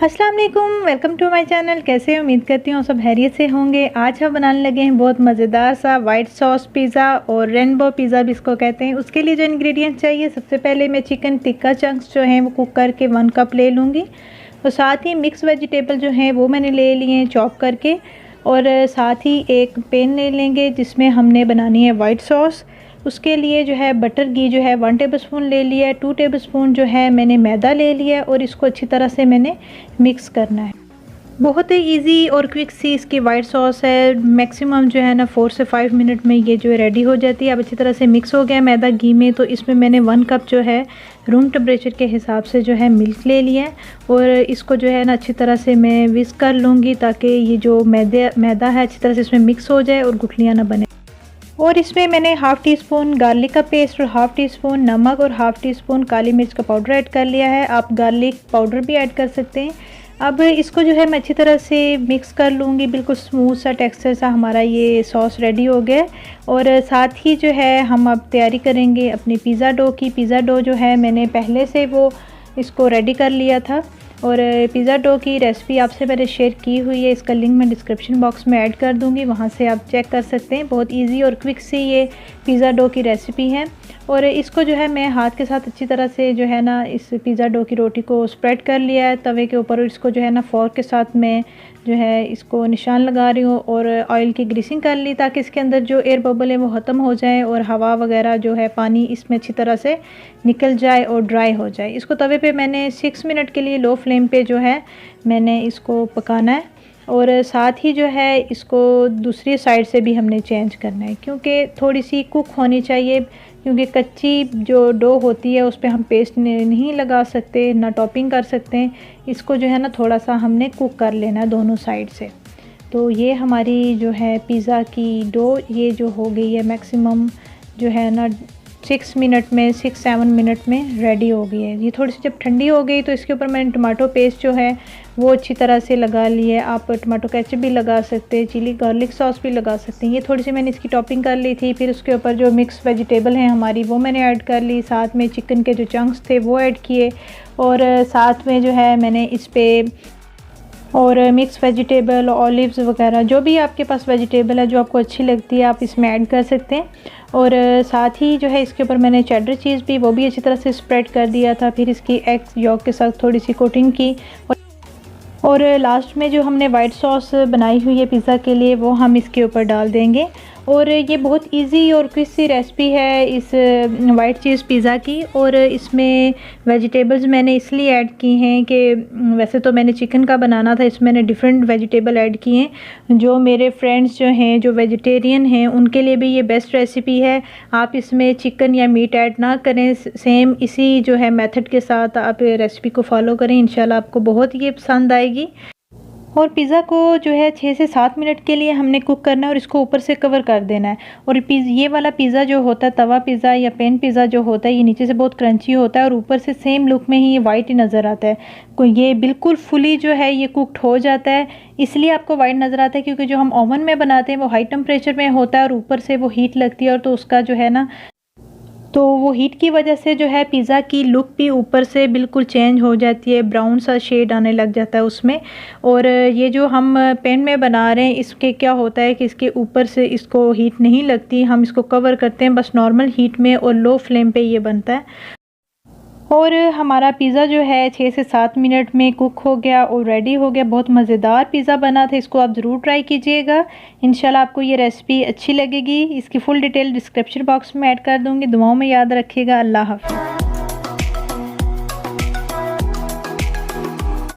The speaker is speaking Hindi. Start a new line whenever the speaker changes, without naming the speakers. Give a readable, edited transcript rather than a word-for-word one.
अस्सलाम वालेकुम, वेलकम टू माय चैनल। कैसे उम्मीद करती हूँ सब खैरियत से होंगे। आज हम बनाने लगे हैं बहुत मज़ेदार सा वाइट सॉस पिज़्ज़ा और रेनबो पिज़्ज़ा भी इसको कहते हैं। उसके लिए जो इंग्रेडिएंट्स चाहिए, सबसे पहले मैं चिकन टिक्का चंक्स जो हैं वो कुक करके 1 कप ले लूँगी। और साथ ही मिक्स वेजिटेबल जो हैं वो मैंने ले लिए हैं चॉप करके। और साथ ही एक पैन ले लेंगे जिसमें हमने बनानी है वाइट सॉस। उसके लिए जो है बटर घी जो है 1 टेबलस्पून ले लिया है। 2 टेबलस्पून जो है मैंने मैदा ले लिया है और इसको अच्छी तरह से मैंने मिक्स करना है। बहुत ही इजी और क्विक सी इसकी वाइट सॉस है। मैक्सिमम जो है ना 4 से 5 मिनट में ये जो है रेडी हो जाती है। अब अच्छी तरह से मिक्स हो गया मैदा घी में, तो इसमें मैंने 1 कप जो है रूम टेम्परेचर के हिसाब से जो है मिल्क ले लिया है। और इसको जो है ना अच्छी तरह से मैं विस्क कर लूँगी ताकि ये जो मैदा है अच्छी तरह से इसमें मिक्स हो जाए और गुठलियाँ ना बने। और इसमें मैंने हाफ़ टी स्पून गार्लिक का पेस्ट और हाफ़ टी स्पून नमक और हाफ़ टी स्पून काली मिर्च का पाउडर ऐड कर लिया है। आप गार्लिक पाउडर भी ऐड कर सकते हैं। अब इसको जो है मैं अच्छी तरह से मिक्स कर लूँगी। बिल्कुल स्मूथ सा टेक्सचर सा हमारा ये सॉस रेडी हो गया। और साथ ही जो है हम अब तैयारी करेंगे अपनी पिज़्ज़ा डो की। पिज़्ज़ा डो जो है मैंने पहले से वो इसको रेडी कर लिया था और पिज़्ज़ा डो की रेसिपी आपसे मैंने शेयर की हुई है। इसका लिंक मैं डिस्क्रिप्शन बॉक्स में ऐड कर दूँगी, वहाँ से आप चेक कर सकते हैं। बहुत इजी और क्विक सी ये पिज़्ज़ा डो की रेसिपी है। और इसको जो है मैं हाथ के साथ अच्छी तरह से जो है ना इस पिज़्ज़ा डो की रोटी को स्प्रेड कर लिया है तवे के ऊपर। और इसको जो है ना फोर्क के साथ मैं जो है इसको निशान लगा रही हूँ और ऑयल की ग्रीसिंग कर ली ताकि इसके अंदर जो एयर बबल है वो ख़त्म हो जाए और हवा वगैरह जो है पानी इसमें अच्छी तरह से निकल जाए और ड्राई हो जाए। इसको तवे पे मैंने 6 मिनट के लिए लो फ्लेम पे जो है मैंने इसको पकाना है। और साथ ही जो है इसको दूसरी साइड से भी हमने चेंज करना है क्योंकि थोड़ी सी कुक होनी चाहिए, क्योंकि कच्ची जो डो होती है उस पर हम पेस्ट नहीं लगा सकते, ना टॉपिंग कर सकते हैं। इसको जो है ना थोड़ा सा हमने कुक कर लेना है दोनों साइड से। तो ये हमारी जो है पिज़्ज़ा की डो ये जो हो गई है मैक्सिमम जो है ना 6-7 मिनट में रेडी हो गई है। ये थोड़ी सी जब ठंडी हो गई तो इसके ऊपर मैंने टमाटो पेस्ट जो है वो अच्छी तरह से लगा ली है। आप टमाटो केचप भी लगा सकते हैं, चिली गार्लिक सॉस भी लगा सकते हैं। ये थोड़ी सी मैंने इसकी टॉपिंग कर ली थी। फिर उसके ऊपर जो मिक्स वेजिटेबल हैं हमारी वो मैंने ऐड कर ली। साथ में चिकन के जो चंक्स थे वो ऐड किए और साथ में जो है मैंने इस पर और मिक्स वेजिटेबल ऑलिव्स वगैरह जो भी आपके पास वेजिटेबल है जो आपको अच्छी लगती है आप इसमें ऐड कर सकते हैं। और साथ ही जो है इसके ऊपर मैंने चेडर चीज़ भी वो भी अच्छी तरह से स्प्रेड कर दिया था। फिर इसकी एग यॉक के साथ थोड़ी सी कोटिंग की और लास्ट में जो हमने वाइट सॉस बनाई हुई है पिज़्ज़ा के लिए वो हम इसके ऊपर डाल देंगे। और ये बहुत इजी और क्विक सी रेसिपी है इस वाइट चीज़ पिज़्ज़ा की। और इसमें वेजिटेबल्स मैंने इसलिए ऐड की हैं कि वैसे तो मैंने चिकन का बनाना था, इसमें मैंने डिफरेंट वेजिटेबल ऐड किए हैं। जो मेरे फ्रेंड्स जो हैं जो वेजिटेरियन हैं उनके लिए भी ये बेस्ट रेसिपी है। आप इसमें चिकन या मीट ऐड ना करें, सेम इसी जो है मेथड के साथ आप रेसिपी को फॉलो करें। इंशाल्लाह आपको बहुत ये पसंद आएगी। और पिज़्ज़ा को जो है 6 से 7 मिनट के लिए हमने कुक करना है और इसको ऊपर से कवर कर देना है। और ये वाला पिज़्ज़ा जो होता है तवा पिज़्ज़ा या पैन पिज़्ज़ा जो होता है ये नीचे से बहुत क्रंची होता है और ऊपर से सेम लुक में ही ये वाइट ही नज़र आता है। ये बिल्कुल फुली जो है ये कुकड हो जाता है, इसलिए आपको वाइट नज़र आता है क्योंकि जो हम ओवन में बनाते हैं वो हाई टेम्परेचर में होता है और ऊपर से वो हीट लगती है और तो उसका जो है ना तो वो हीट की वजह से जो है पिज़्ज़ा की लुक भी ऊपर से बिल्कुल चेंज हो जाती है, ब्राउन सा शेड आने लग जाता है उसमें। और ये जो हम पैन में बना रहे हैं इसके क्या होता है कि इसके ऊपर से इसको हीट नहीं लगती, हम इसको कवर करते हैं बस नॉर्मल हीट में और लो फ्लेम पे ये बनता है। और हमारा पिज़्ज़ा जो है 6 से 7 मिनट में कुक हो गया और रेडी हो गया। बहुत मज़ेदार पिज़्ज़ा बना था, इसको आप ज़रूर ट्राई कीजिएगा। इंशाल्लाह आपको ये रेसिपी अच्छी लगेगी। इसकी फुल डिटेल डिस्क्रिप्शन बॉक्स में ऐड कर दूँगी। दुआओं में याद रखिएगा। अल्लाह हाफ़िज़।